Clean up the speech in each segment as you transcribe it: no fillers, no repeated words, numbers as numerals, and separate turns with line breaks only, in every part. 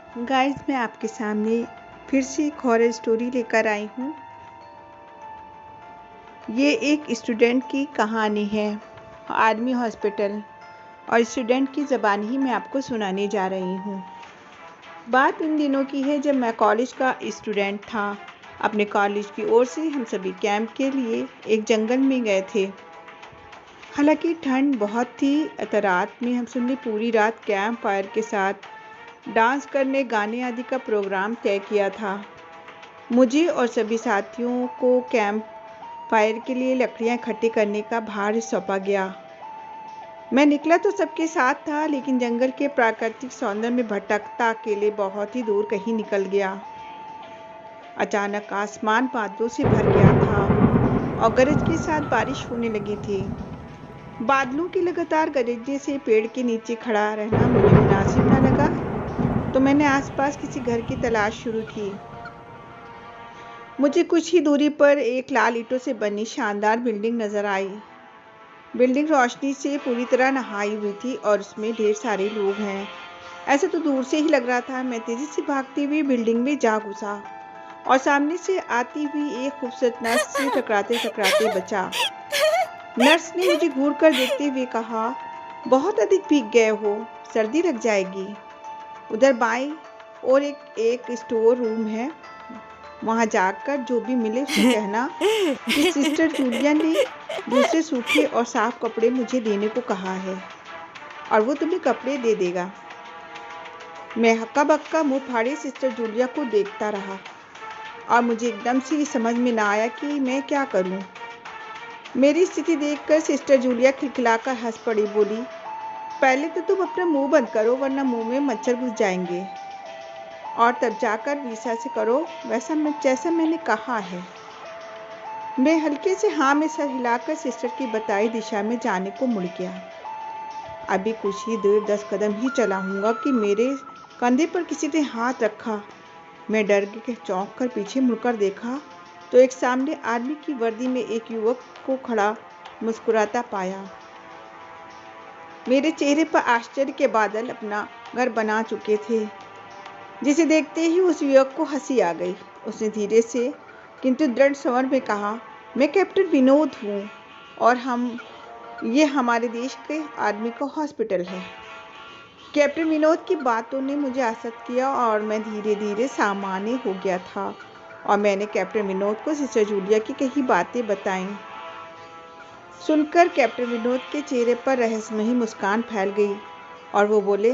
Guys, मैं आपके सामने फिर से एक हॉरर स्टोरी लेकर आई हूँ। ये एक स्टूडेंट की कहानी है, आर्मी हॉस्पिटल, और स्टूडेंट की ज़बान ही मैं आपको सुनाने जा रही हूँ। बात उन दिनों की है जब मैं कॉलेज का स्टूडेंट था। अपने कॉलेज की ओर से हम सभी कैंप के लिए एक जंगल में गए थे। हालांकि ठंड बहुत थी, तो रात में हम सबने पूरी रात कैंप फायर के साथ डांस करने, गाने आदि का प्रोग्राम तय किया था। मुझे और सभी साथियों को कैंप फायर के लिए लकड़ियां इकट्ठी करने का भार सौंपा गया। मैं निकला तो सबके साथ था, लेकिन जंगल के प्राकृतिक सौंदर्य में भटकता अकेले बहुत ही दूर कहीं निकल गया। अचानक आसमान बादलों से भर गया था और गरज के साथ बारिश होने लगी थी। बादलों के लगातार गरजने से पेड़ के नीचे खड़ा रहना मुझे मुनासिब न लगा, तो मैंने आसपास किसी घर की तलाश शुरू की। मुझे कुछ ही दूरी पर एक लाल ईंटों से बनी शानदार बिल्डिंग नजर आई। बिल्डिंग रोशनी से पूरी तरह नहाई हुई थी और उसमें ढेर सारे लोग हैं, ऐसा तो दूर से ही लग रहा था। मैं तेजी से भागती हुई बिल्डिंग में जा घुसा और सामने से आती हुई एक खूबसूरत नर्स से टकराते टकराते बचा। नर्स ने मुझे घूर कर देखते हुए कहा, बहुत अधिक भीग गए हो, सर्दी लग जाएगी। उधर बाईं और एक स्टोर रूम है, वहां जाकर जो भी मिले उसे कहना कि सिस्टर जूलिया ने दूसरे सूखे और साफ कपड़े मुझे देने को कहा है और वो तुम्हें कपड़े दे देगा। मैं हक्का बक्का मुंह फाड़े सिस्टर जूलिया को देखता रहा और मुझे एकदम से समझ में ना आया कि मैं क्या करूं। मेरी स्थिति देखकर सिस्टर जूलिया खिलखिलाकर हंस पड़ी, बोली, पहले तो तुम अपना मुंह बंद करो, वरना मुंह में मच्छर घुस जाएंगे, और तब जाकर वैसा से करो जैसा मैंने कहा है। मैं हल्के से हाँ में सर हिलाकर सिस्टर की बताई दिशा में जाने को मुड़ गया। अभी कुछ ही दूर 10 कदम ही चला हूँगा कि मेरे कंधे पर किसी ने हाथ रखा। मैं डर के चौंक कर पीछे मुड़कर देखा तो एक सामने आर्मी की वर्दी में एक युवक को खड़ा मुस्कुराता पाया। मेरे चेहरे पर आश्चर्य के बादल अपना घर बना चुके थे, जिसे देखते ही उस युवक को हंसी आ गई। उसने धीरे से किंतु दृढ़ स्वर में कहा, मैं कैप्टन विनोद हूँ और ये हमारे देश के आर्मी का हॉस्पिटल है। कैप्टन विनोद की बातों ने मुझे आसक्त किया और मैं धीरे धीरे सामान्य हो गया था और मैंने कैप्टन विनोद को सिस्टर जूलिया की कई बातें बताईं। सुनकर कैप्टन विनोद के चेहरे पर रहस्यमयी मुस्कान फैल गई और वो बोले,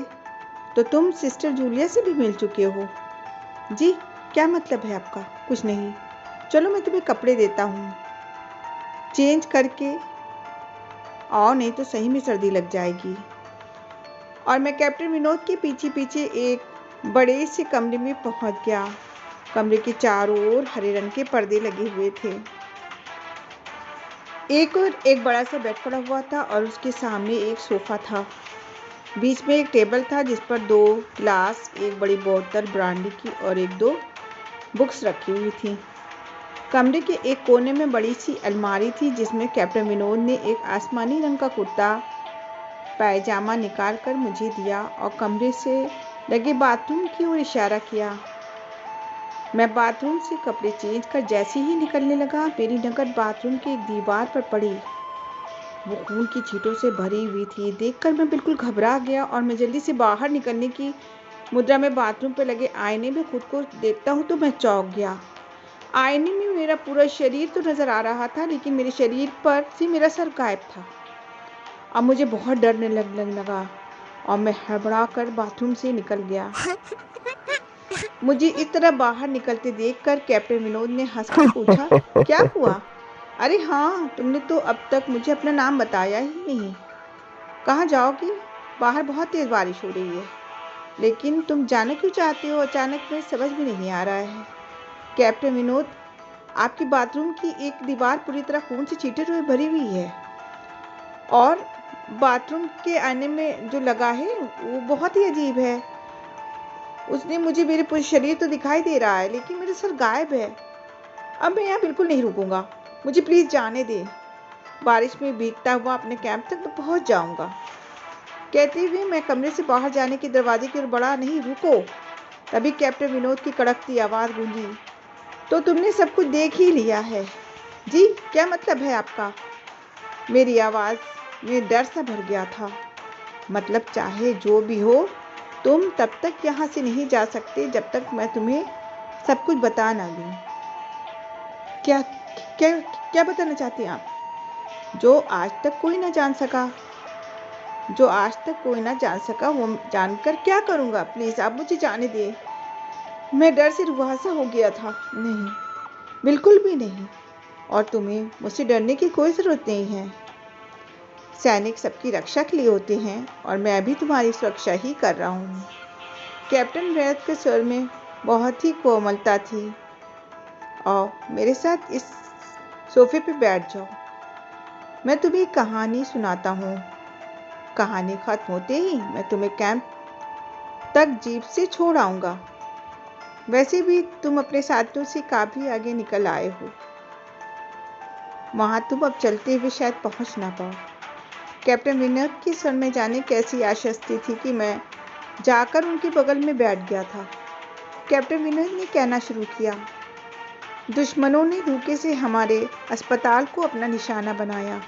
तो तुम सिस्टर जूलिया से भी मिल चुके हो? जी, क्या मतलब है आपका? कुछ नहीं, चलो मैं तुम्हें कपड़े देता हूँ, चेंज करके आओ, नहीं तो सही में सर्दी लग जाएगी। और मैं कैप्टन विनोद के पीछे पीछे एक बड़े से कमरे में पहुंच गया। कमरे के चारों ओर हरे रंग के पर्दे लगे हुए थे। एक बड़ा सा बेड पड़ा हुआ था और उसके सामने एक सोफा था। बीच में एक टेबल था जिस पर 2 गिलास, एक बड़ी बोतल ब्रांडी की और 1-2 बुक्स रखी हुई थी। कमरे के एक कोने में बड़ी सी अलमारी थी जिसमें कैप्टन विनोद ने एक आसमानी रंग का कुर्ता पायजामा निकाल कर मुझे दिया और कमरे से लगे बाथरूम की ओर इशारा किया। मैं बाथरूम से कपड़े चेंज कर जैसे ही निकलने लगा, मेरी नज़र बाथरूम की एक दीवार पर पड़ी। वो खून की छींटों से भरी हुई थी। देखकर मैं बिल्कुल घबरा गया और मैं जल्दी से बाहर निकलने की मुद्रा में बाथरूम पर लगे आईने में खुद को देखता हूँ तो मैं चौंक गया। आईने में मेरा पूरा शरीर तो नजर आ रहा था, लेकिन मेरे शरीर पर से मेरा सर गायब था। अब मुझे बहुत डरने लगने लगा और मैं हड़बड़ा कर बाथरूम से निकल गया। मुझे इस तरह बाहर निकलते देखकर कैप्टन विनोद ने हंसकर पूछा, क्या हुआ? अरे हाँ, तुमने तो अब तक मुझे अपना नाम बताया ही नहीं। कहाँ जाओगी? बाहर बहुत तेज बारिश हो रही है। लेकिन तुम जाना क्यों चाहते हो अचानक? में समझ में नहीं आ रहा है। कैप्टन विनोद, आपकी बाथरूम की एक दीवार पूरी तरह खून से छींटे हुए भरी हुई है और बाथरूम के आईने में जो लगा है वो बहुत ही अजीब है। उसने मुझे मेरे पूरे शरीर तो दिखाई दे रहा है, लेकिन मेरा सर गायब है। अब मैं यहाँ बिल्कुल नहीं रुकूंगा, मुझे प्लीज जाने दे। बारिश में भीगता हुआ अपने कैंप तक तो पहुंच जाऊंगा। कहते हुए मैं कमरे से बाहर जाने के दरवाजे की ओर बढ़ा। नहीं, रुको। तभी कैप्टन विनोद की कड़कती आवाज़ गूंजी, तो तुमने सब कुछ देख ही लिया है? जी, क्या मतलब है आपका? मेरी आवाज़ में डर सा भर गया था। मतलब चाहे जो भी हो, तुम तब तक यहाँ से नहीं जा सकते जब तक मैं तुम्हें सब कुछ बता ना दूँ। क्या क्या क्या बताना चाहते हैं आप? जो आज तक कोई ना जान सका। जो आज तक कोई ना जान सका वो जानकर क्या करूँगा? प्लीज़ आप मुझे जाने दें। मैं डर से रुआँसा हो गया था। नहीं, बिल्कुल भी नहीं। और तुम्हें मुझसे डरने की कोई ज़रूरत नहीं है। सैनिक सबकी रक्षा के लिए होते हैं और मैं भी तुम्हारी सुरक्षा ही कर रहा हूँ। कैप्टन विनोद के स्वर में बहुत ही कोमलता थी। आओ मेरे साथ इस सोफे पे बैठ जाओ। मैं तुम्हें एक कहानी सुनाता हूँ। कहानी खत्म होते ही मैं तुम्हें कैंप तक जीप से छोड़ आऊँगा। वैसे भी तुम अपने साथियों से काफ़ी आगे निकल आए हो। वहाँ तुम अब चलते हुए शायद पहुँच ना पाओ। कैप्टन विनोद के स्वर में जाने कैसी आश्वस्ति थी कि मैं जाकर उनके बगल में बैठ गया था। कैप्टन विनोद ने कहना शुरू किया, दुश्मनों ने धोखे से हमारे अस्पताल को अपना निशाना बनाया।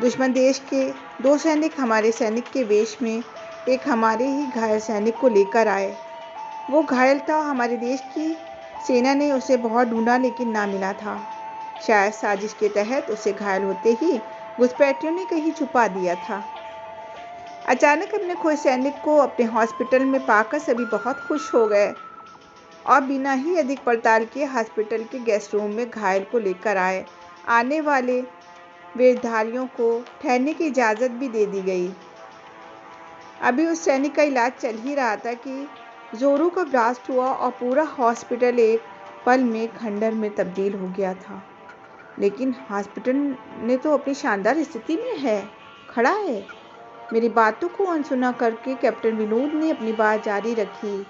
दुश्मन देश के 2 सैनिक हमारे सैनिक के वेश में एक हमारे ही घायल सैनिक को लेकर आए। वो घायल था। हमारे देश की सेना ने उसे बहुत ढूंढा लेकिन ना मिला था। शायद साजिश के तहत उसे घायल होते ही घुसपैठियों ने कहीं छुपा दिया था। अचानक अपने खोए सैनिक को अपने हॉस्पिटल में पाकर सभी बहुत खुश हो गए और बिना ही अधिक पड़ताल किए हॉस्पिटल के गेस्ट रूम में घायल को लेकर आए। आने वाले वेशधारियों को ठहरने की इजाज़त भी दे दी गई। अभी उस सैनिक का इलाज चल ही रहा था कि जोरों का ब्लास्ट हुआ और पूरा हॉस्पिटल एक पल में खंडर में तब्दील हो गया था। लेकिन हॉस्पिटल ने तो अपनी शानदार स्थिति में खड़ा है। मेरी बातों को अनसुना करके कैप्टन विनोद ने अपनी बात जारी रखी।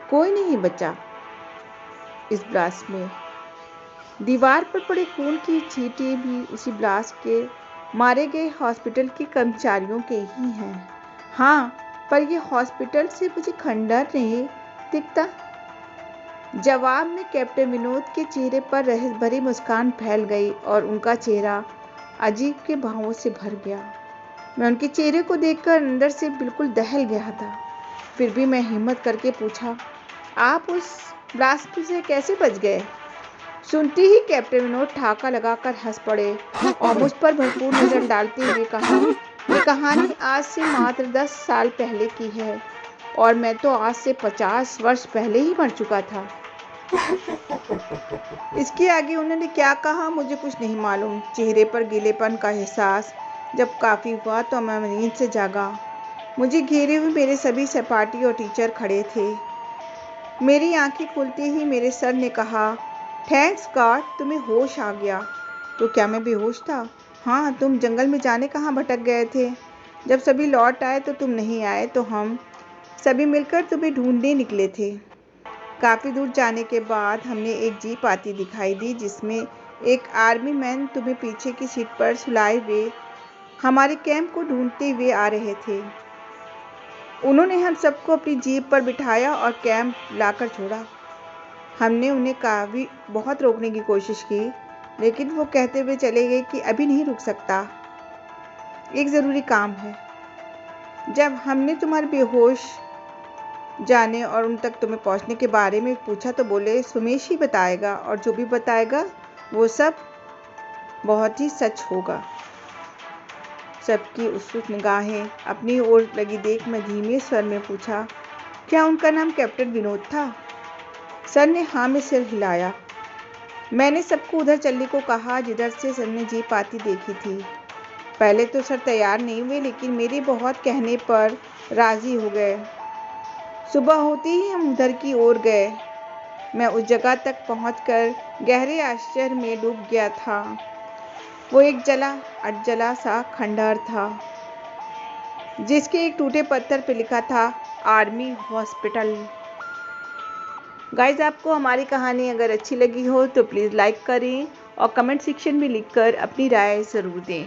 कोई नहीं बचा इस ब्लास्ट में। दीवार पर पड़े खून की छींटें भी उसी ब्लास्ट के मारे गए हॉस्पिटल के कर्मचारियों के ही हैं। हाँ, पर ये हॉस्पिटल से मुझे खंडर नहीं दिखता। जवाब में कैप्टन विनोद के चेहरे पर रहस्य भरी मुस्कान फैल गई और उनका चेहरा अजीब के भावों से भर गया। मैं उनके चेहरे को देखकर अंदर से बिल्कुल दहल गया था। फिर भी मैं हिम्मत करके पूछा, आप उस ब्लास्ट से कैसे बच गए? सुनते ही कैप्टन विनोद ठहाका लगाकर हंस पड़े और मुझ पर भरपूर नजर डालते हुए कहा, ये कहानी आज से मात्र 10 साल पहले की है और मैं तो आज से 50 वर्ष पहले ही मर चुका था। इसके आगे उन्होंने क्या कहा मुझे कुछ नहीं मालूम। चेहरे पर गीलेपन का एहसास जब काफ़ी हुआ तो मैं नींद से जागा। मुझे घेरे हुए मेरे सभी सहपाठी और टीचर खड़े थे। मेरी आंखें खुलते ही मेरे सर ने कहा, थैंक्स गॉड तुम्हें होश आ गया। तो क्या मैं बेहोश था? हाँ, तुम जंगल में जाने कहाँ भटक गए थे। जब सभी लौट आए तो तुम नहीं आए, तो हम सभी मिलकर तुम्हें ढूंढने निकले थे। काफ़ी दूर जाने के बाद हमने एक जीप आती दिखाई दी जिसमें एक आर्मी मैन तुम्हें पीछे की सीट पर सुलाए हुए हमारे कैंप को ढूंढते हुए आ रहे थे। उन्होंने हम सबको अपनी जीप पर बिठाया और कैंप लाकर छोड़ा। हमने उन्हें बहुत रोकने की कोशिश की, लेकिन वो कहते हुए चले गए कि अभी नहीं रुक सकता, एक ज़रूरी काम है। जब हमने तुम्हारे बेहोश जाने और उन तक तुम्हें पहुंचने के बारे में पूछा तो बोले सुमेश ही बताएगा और जो भी बताएगा वो सब बहुत ही सच होगा। सबकी उत्सुक निगाहें अपनी ओर लगी देख मैं धीमे स्वर में पूछा, क्या उनका नाम कैप्टन विनोद था? सर ने हाँ में सिर हिलाया। मैंने सबको उधर चलने को कहा जिधर से सर ने जीप आती देखी थी। पहले तो सर तैयार नहीं हुए, लेकिन मेरे बहुत कहने पर राजी हो गए। सुबह होते ही हम उधर की ओर गए। मैं उस जगह तक पहुंचकर गहरे आश्चर्य में डूब गया था। वो एक जला सा खंडहर था जिसके एक टूटे पत्थर पर लिखा था आर्मी हॉस्पिटल। गाइज, आपको हमारी कहानी अगर अच्छी लगी हो तो प्लीज़ लाइक करें और कमेंट सेक्शन में लिखकर अपनी राय ज़रूर दें।